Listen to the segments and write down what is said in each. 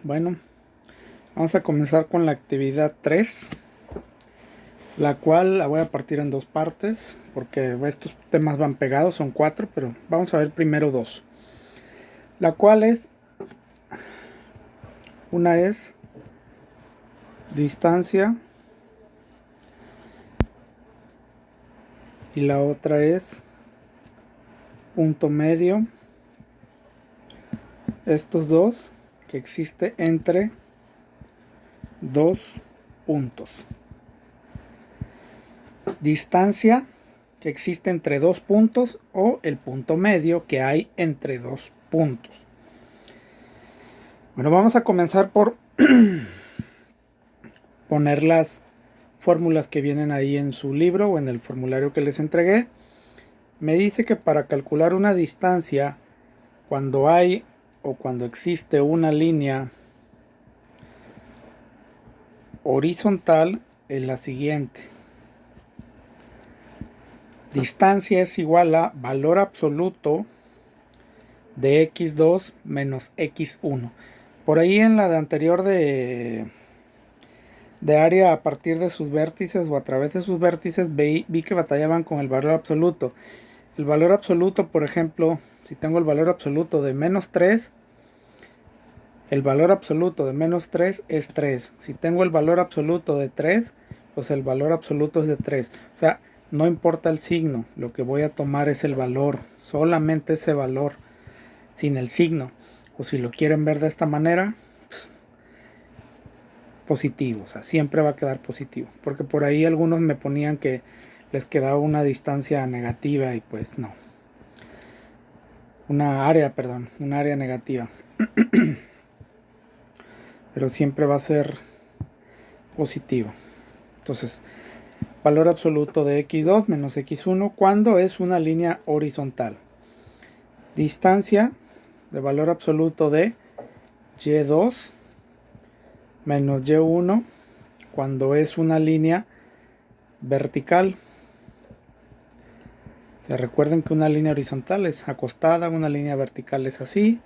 Bueno, vamos a comenzar con la actividad 3, la cual la voy a partir en dos partes, porque estos temas van pegados, son 4, pero vamos a ver primero 2. La cual es, una es distancia y la otra es punto medio. Estos dos que existe entre dos puntos. Distancia que existe entre dos puntos o el punto medio que hay entre dos puntos. Bueno, vamos a comenzar por poner las fórmulas que vienen ahí en su libro o en el formulario que les entregué. Me dice que para calcular una distancia, cuando hay o cuando existe una línea horizontal, es la siguiente. Distancia es igual a valor absoluto de x2 menos x1. Por ahí en la de anterior de área a partir de sus vértices o a través de sus vértices vi que batallaban con el valor absoluto. El valor absoluto, por ejemplo, si tengo el valor absoluto de menos 3, el valor absoluto de menos 3 es 3. Si tengo el valor absoluto de 3, pues el valor absoluto es de 3. O sea, no importa el signo, lo que voy a tomar es el valor, solamente ese valor, sin el signo. O si lo quieren ver de esta manera, pues, positivo, o sea, siempre va a quedar positivo. Porque por ahí algunos me ponían que les quedaba una distancia negativa y pues no. Una área negativa. Pero siempre va a ser positivo. Entonces, valor absoluto de x2 menos x1 cuando es una línea horizontal. Distancia de valor absoluto de y2 menos y1 cuando es una línea vertical. Se recuerden que una línea horizontal es acostada, una línea vertical es así.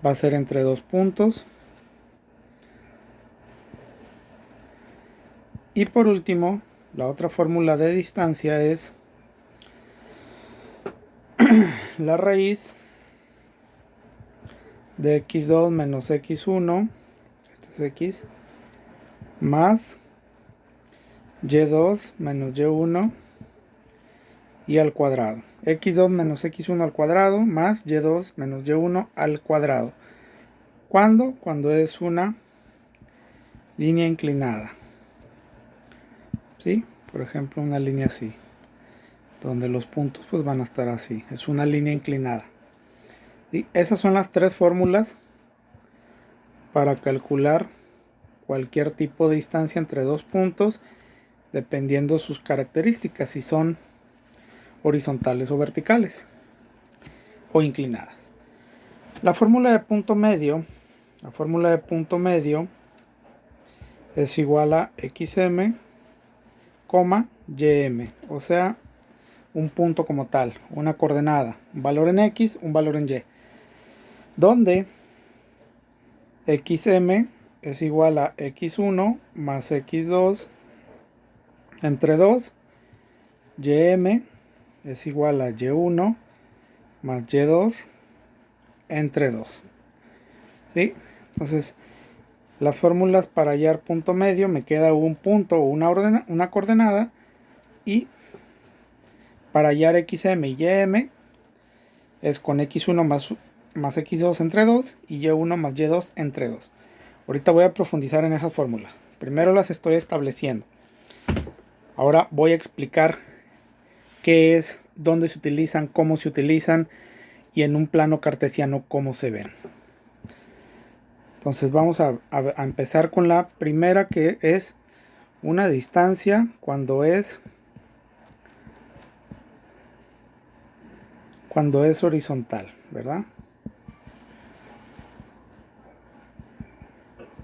Va a ser entre dos puntos. Y por último, la otra fórmula de distancia es la raíz de x2 menos x1, este es x, más y2 menos y1 y al cuadrado. X2 menos x1 al cuadrado más y2 menos y1 al cuadrado. ¿Cuándo? Cuando es una línea inclinada. ¿Sí? Por ejemplo, una línea así, donde los puntos pues van a estar así. Es una línea inclinada. ¿Sí? Esas son las tres fórmulas para calcular cualquier tipo de distancia entre dos puntos, dependiendo sus características, si son horizontales o verticales o inclinadas. La fórmula de punto medio, es igual a xm, ym, o sea, un punto como tal, una coordenada, un valor en x, un valor en y, donde xm es igual a x1 más x2 entre 2, ym es igual a y1 más y2 entre 2. ¿Sí? Entonces, las fórmulas para hallar punto medio, me queda un punto o una coordenada, y para hallar xm y ym es con x1 más x2 entre 2 y y1 más y2 entre 2. Ahorita voy a profundizar en esas fórmulas. Primero las estoy estableciendo. Ahora voy a explicar qué es, dónde se utilizan, cómo se utilizan y en un plano cartesiano cómo se ven. Entonces vamos a empezar con la primera, que es una distancia cuando es horizontal, ¿verdad?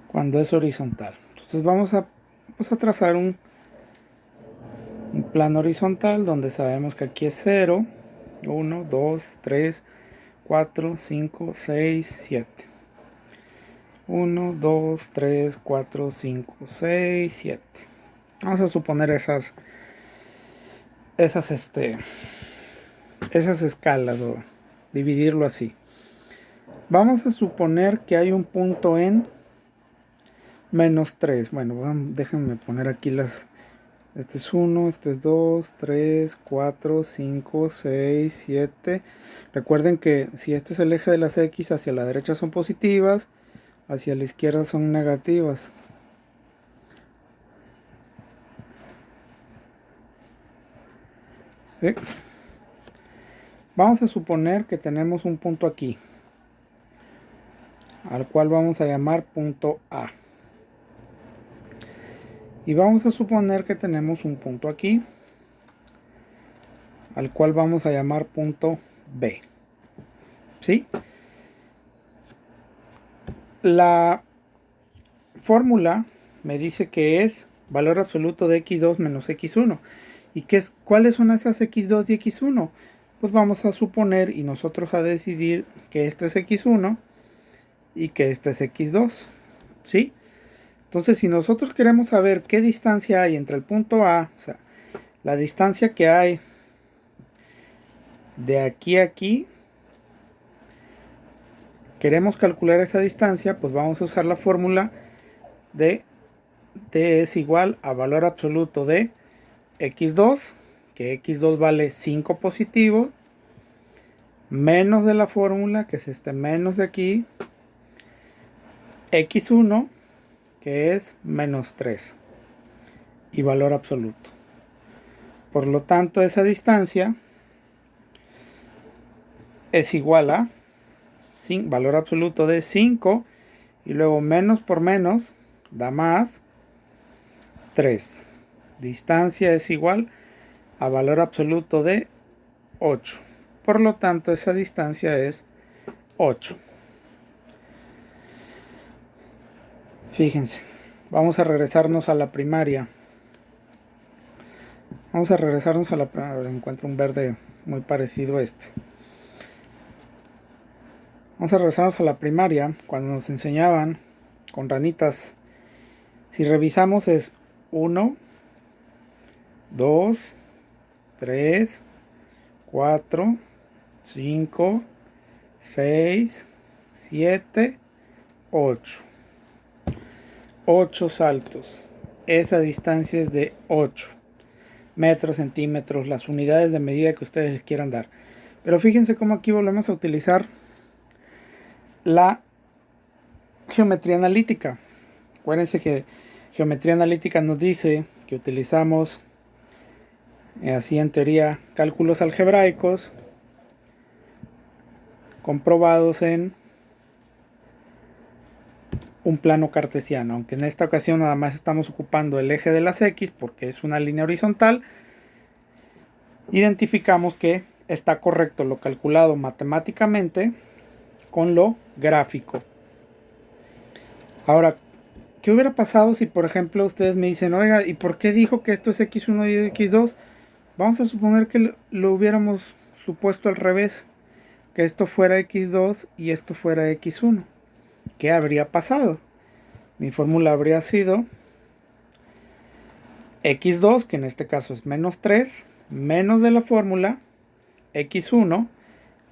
Cuando es horizontal. Entonces vamos a trazar un plano horizontal donde sabemos que aquí es 0, 1, 2, 3, 4, 5, 6, 7. 1, 2, 3, 4, 5, 6, 7. Vamos a suponer esas escalas o dividirlo así. Vamos a suponer que hay un punto en menos 3. Bueno, déjenme poner aquí las... Este es 1, este es 2, 3, 4, 5, 6, 7. Recuerden que si este es el eje de las X, hacia la derecha son positivas, hacia la izquierda son negativas. ¿Sí? Vamos a suponer que tenemos un punto aquí, al cual vamos a llamar punto A. Y vamos a suponer que tenemos un punto aquí, al cual vamos a llamar punto B. ¿Sí? La fórmula me dice que es valor absoluto de x2 menos x1. ¿Y cuáles son esas x2 y x1? Pues vamos a suponer y nosotros a decidir que esto es x1 y que este es x2. ¿Sí? Entonces, si nosotros queremos saber qué distancia hay entre el punto A, o sea, la distancia que hay de aquí a aquí, queremos calcular esa distancia, pues vamos a usar la fórmula de t es igual a valor absoluto de x2, que x2 vale 5 positivo, menos de la fórmula, que es este menos de aquí, x1, que es menos 3, y valor absoluto. Por lo tanto, esa distancia es igual a valor absoluto de 5, y luego menos por menos da más 3. Distancia es igual a valor absoluto de 8. Por lo tanto, esa distancia es 8. Fíjense, vamos a regresarnos a la primaria. Vamos a regresarnos a la primaria. Encuentro un verde muy parecido a este. Vamos a regresarnos a la primaria cuando nos enseñaban con ranitas. Si revisamos es 1, 2, 3, 4, 5, 6, 7, 8. 8 saltos. Esa distancia es de 8 metros, centímetros, las unidades de medida que ustedes les quieran dar. Pero fíjense cómo aquí volvemos a utilizar la geometría analítica. Acuérdense que geometría analítica nos dice que utilizamos, así en teoría, cálculos algebraicos comprobados en un plano cartesiano, aunque en esta ocasión nada más estamos ocupando el eje de las X porque es una línea horizontal. Identificamos que está correcto lo calculado matemáticamente con lo gráfico. Ahora, ¿qué hubiera pasado si, por ejemplo, ustedes me dicen, oiga, ¿y por qué dijo que esto es x1 y x2? Vamos a suponer que lo hubiéramos supuesto al revés, que esto fuera x2 y esto fuera x1. ¿Qué habría pasado? Mi fórmula habría sido x2, que en este caso es menos 3, menos de la fórmula x1,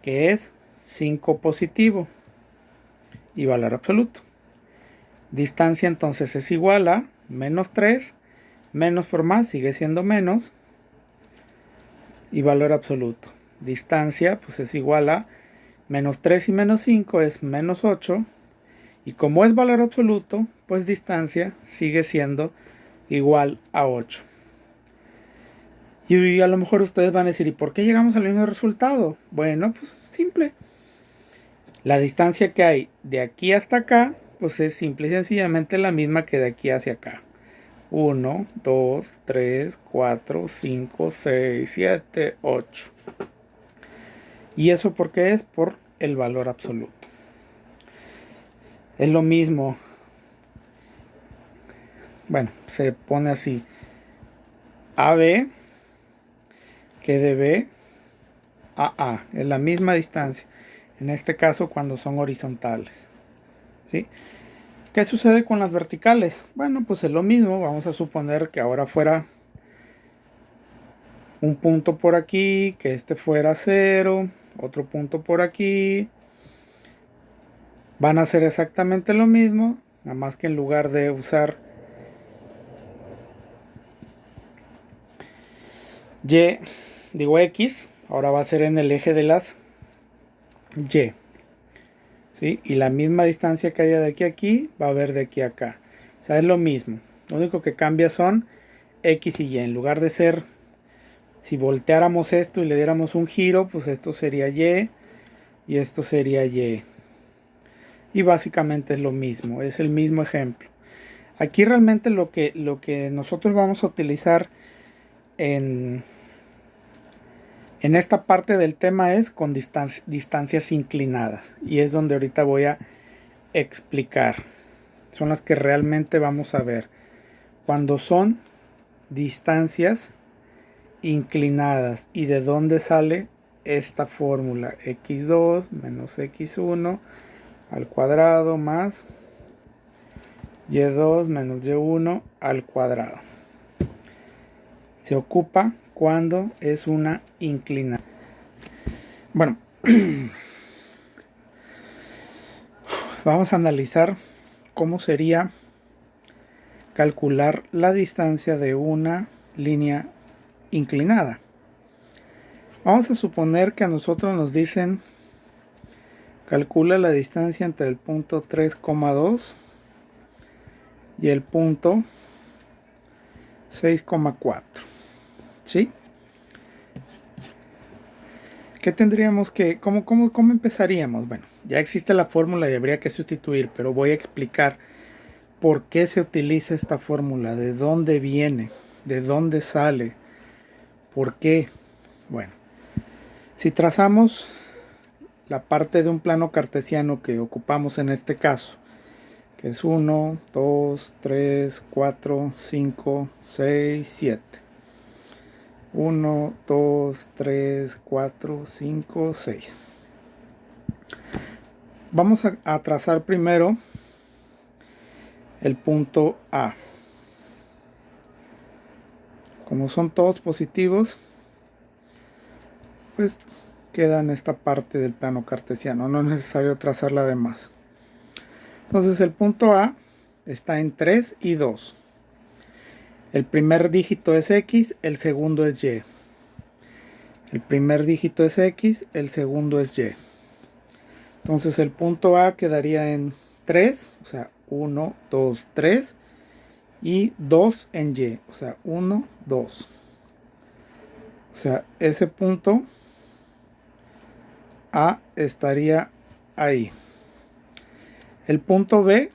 que es 5 positivo y valor absoluto. Distancia entonces es igual a menos 3, menos por más sigue siendo menos, y valor absoluto. Distancia pues es igual a menos 3 y menos 5 es menos 8, y como es valor absoluto, pues distancia sigue siendo igual a 8. Y a lo mejor ustedes van a decir, ¿y por qué llegamos al mismo resultado? Bueno, pues simple. La distancia que hay de aquí hasta acá, pues es simple y sencillamente la misma que de aquí hacia acá. 1, 2, 3, 4, 5, 6, 7, 8. ¿Y eso por qué es? Por el valor absoluto. Es lo mismo. Bueno, se pone así. AB que de B a A. Es la misma distancia. En este caso cuando son horizontales. ¿Sí? ¿Qué sucede con las verticales? Bueno, pues es lo mismo. Vamos a suponer que ahora fuera un punto por aquí, que este fuera 0, otro punto por aquí. Van a hacer exactamente lo mismo, nada más que en lugar de usar Y, digo X, ahora va a ser en el eje de las Y. ¿Sí? Y la misma distancia que haya de aquí a aquí, va a haber de aquí a acá. O sea, es lo mismo. Lo único que cambia son X y Y. En lugar de ser, si volteáramos esto y le diéramos un giro, pues esto sería Y y esto sería Y. Y básicamente es lo mismo, es el mismo ejemplo. Aquí realmente lo que nosotros vamos a utilizar en esta parte del tema es con distancias inclinadas. Y es donde ahorita voy a explicar. Son las que realmente vamos a ver. Cuando son distancias inclinadas. ¿Y de dónde sale esta fórmula? X2 menos X1 al cuadrado más Y2 menos Y1 al cuadrado. Se ocupa cuando es una inclinada. Bueno, vamos a analizar cómo sería calcular la distancia de una línea inclinada. Vamos a suponer que a nosotros nos dicen calcula la distancia entre el punto 3,2 y el punto 6,4. ¿Sí? ¿Qué tendríamos que, cómo empezaríamos? Bueno, ya existe la fórmula y habría que sustituir, pero voy a explicar por qué se utiliza esta fórmula, de dónde viene, de dónde sale, por qué. Bueno, si trazamos la parte de un plano cartesiano que ocupamos en este caso, que es 1, 2, 3, 4, 5, 6, 7. 1, 2, 3, 4, 5, 6. Vamos a trazar primero el punto A. Como son todos positivos, pues queda en esta parte del plano cartesiano, no es necesario trazar la demás. Entonces el punto A está en 3 y 2. El primer dígito es X, el segundo es Y. El primer dígito es X, el segundo es Y. Entonces el punto A quedaría en 3, o sea, 1, 2, 3. Y 2 en Y, o sea, 1, 2. O sea, ese punto A estaría ahí. El punto B,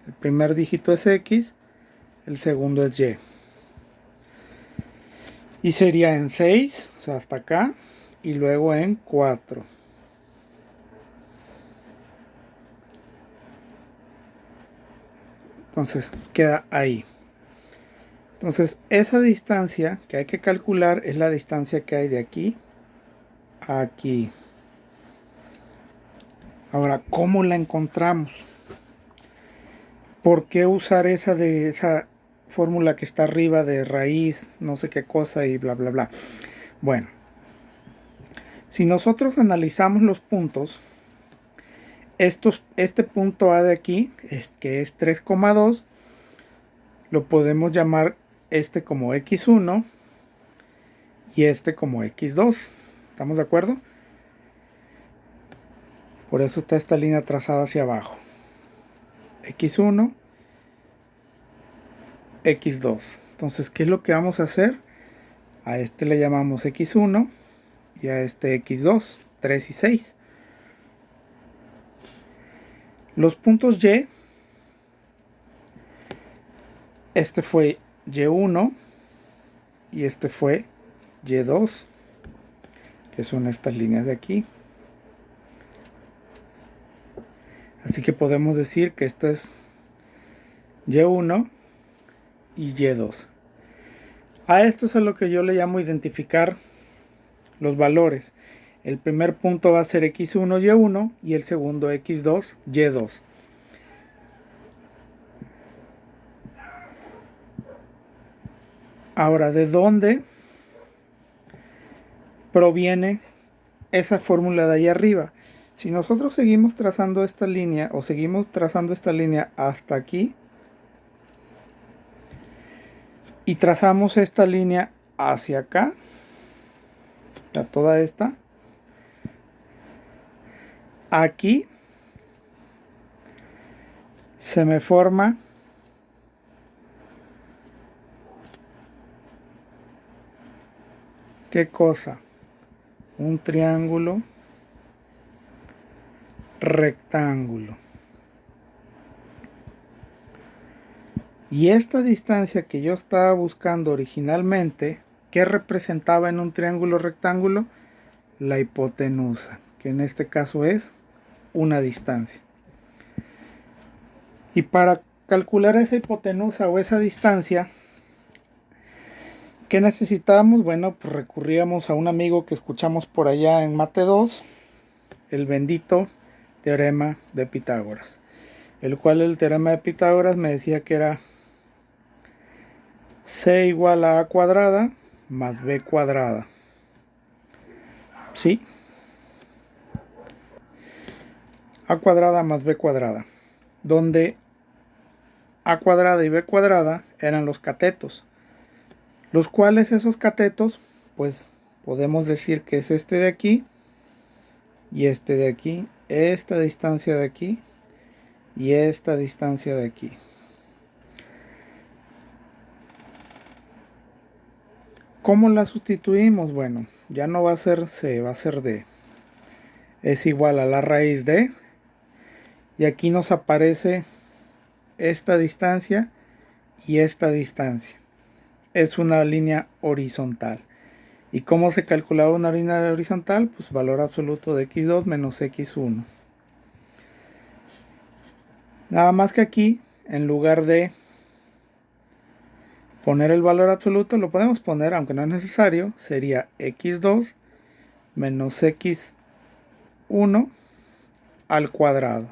el primer dígito es X, el segundo es Y. Y sería en 6, o sea, hasta acá, y luego en 4. Entonces, queda ahí. Entonces, esa distancia que hay que calcular es la distancia que hay de aquí a aquí. Ahora, ¿cómo la encontramos? ¿Por qué usar esa fórmula que está arriba de raíz, no sé qué cosa y bla, bla, bla? Bueno, si nosotros analizamos los puntos, este punto A de aquí, que es 3,2, lo podemos llamar este como X1 y este como X2. ¿Estamos de acuerdo? Por eso está esta línea trazada hacia abajo. X1, X2. Entonces, ¿qué es lo que vamos a hacer? A este le llamamos X1 y a este X2, 3 y 6. Los puntos Y, este fue Y1 y este fue Y2, que son estas líneas de aquí. Así que podemos decir que esto es Y1 y Y2. A esto es a lo que yo le llamo identificar los valores. El primer punto va a ser X1, Y1 y el segundo X2, Y2. Ahora, ¿de dónde proviene esa fórmula de ahí arriba? Si nosotros seguimos trazando esta línea o seguimos trazando esta línea hasta aquí y trazamos esta línea hacia acá, a toda esta, aquí se me forma ¿qué cosa? Un triángulo rectángulo. Y esta distancia que yo estaba buscando originalmente, ¿qué representaba en un triángulo rectángulo? La hipotenusa, que en este caso es una distancia. Y para calcular esa hipotenusa o esa distancia, ¿qué necesitábamos? Bueno, pues recurríamos a un amigo que escuchamos por allá en Mate 2, el bendito teorema de Pitágoras, el cual el teorema de Pitágoras me decía que era c igual a cuadrada más b cuadrada. ¿Sí? A cuadrada más b cuadrada, donde a cuadrada y b cuadrada eran los catetos, los cuales esos catetos, pues podemos decir que es este de aquí y este de aquí, esta distancia de aquí y esta distancia de aquí. ¿Cómo la sustituimos? Bueno, ya no va a ser c, va a ser d. Es igual a la raíz de, y aquí nos aparece esta distancia y esta distancia. Es una línea horizontal. ¿Y cómo se calculaba una línea horizontal? Pues valor absoluto de x2 menos x1. Nada más que aquí, en lugar de poner el valor absoluto, lo podemos poner, aunque no es necesario, sería x2 menos x1 al cuadrado.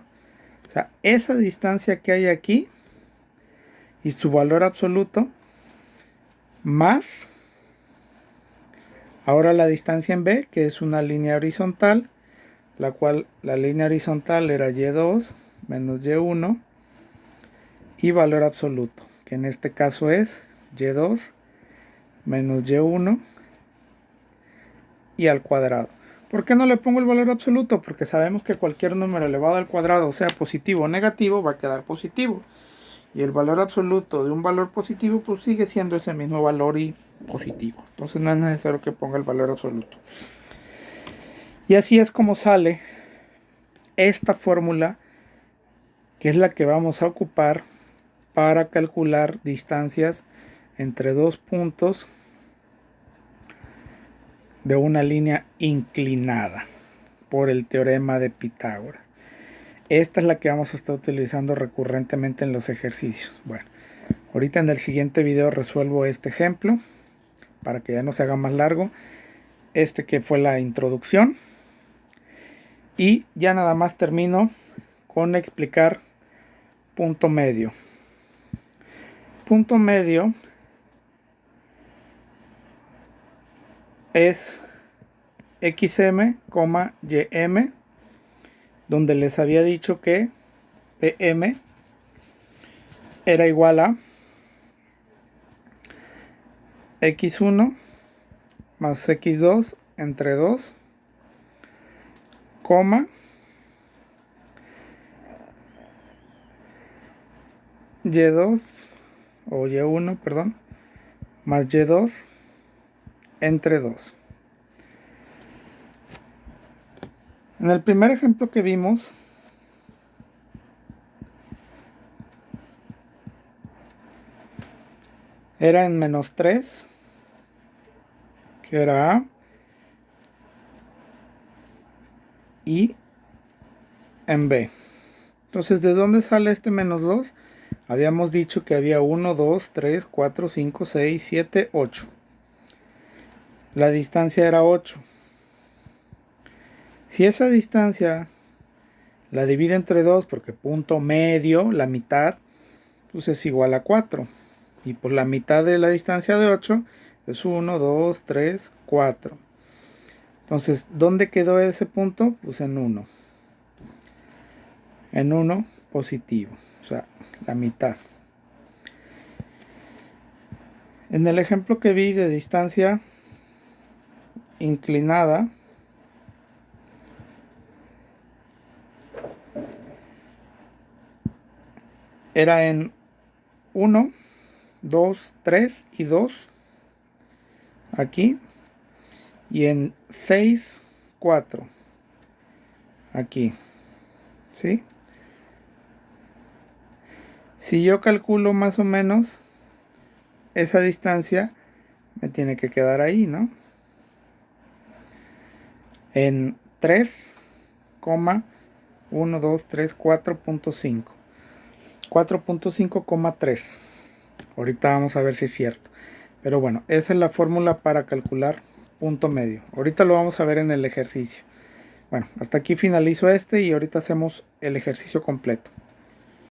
O sea, esa distancia que hay aquí y su valor absoluto más ahora la distancia en B, que es una línea horizontal, la cual la línea horizontal era y2 menos y1 y valor absoluto, que en este caso es y2 menos y1 y al cuadrado. ¿Por qué no le pongo el valor absoluto? Porque sabemos que cualquier número elevado al cuadrado, sea positivo o negativo, va a quedar positivo. Y el valor absoluto de un valor positivo pues sigue siendo ese mismo valor y positivo. Entonces no es necesario que ponga el valor absoluto. Y así es como sale esta fórmula, que es la que vamos a ocupar para calcular distancias entre dos puntos de una línea inclinada por el teorema de Pitágoras. Esta es la que vamos a estar utilizando recurrentemente en los ejercicios. Bueno, ahorita en el siguiente video resuelvo este ejemplo para que ya no se haga más largo. Este que fue la introducción. Y ya nada más termino con explicar punto medio. Punto medio es xm, ym, donde les había dicho que pm era igual a x1 más x2 entre 2, coma, y2 o y1, perdón, más y2 entre 2. En el primer ejemplo que vimos, era en menos 3, que era A, y en B. Entonces, ¿de dónde sale este menos 2? Habíamos dicho que había 1, 2, 3, 4, 5, 6, 7, 8. La distancia era 8. Si esa distancia la divide entre 2, porque punto medio, la mitad, pues es igual a 4. Y por la mitad de la distancia de 8 es 1, 2, 3, 4. Entonces, ¿dónde quedó ese punto? Pues en 1. En 1 positivo, o sea, la mitad. En el ejemplo que vi de distancia inclinada, era en 1, 2, 3 y 2 aquí, y en 6, 4 aquí, ¿sí? Si yo calculo más o menos esa distancia, me tiene que quedar ahí, ¿no? En 3, 1, 2, 3, 4.5. 4.5,3. Ahorita vamos a ver si es cierto. Pero bueno, esa es la fórmula para calcular punto medio. Ahorita lo vamos a ver en el ejercicio. Bueno, hasta aquí finalizo este y ahorita hacemos el ejercicio completo.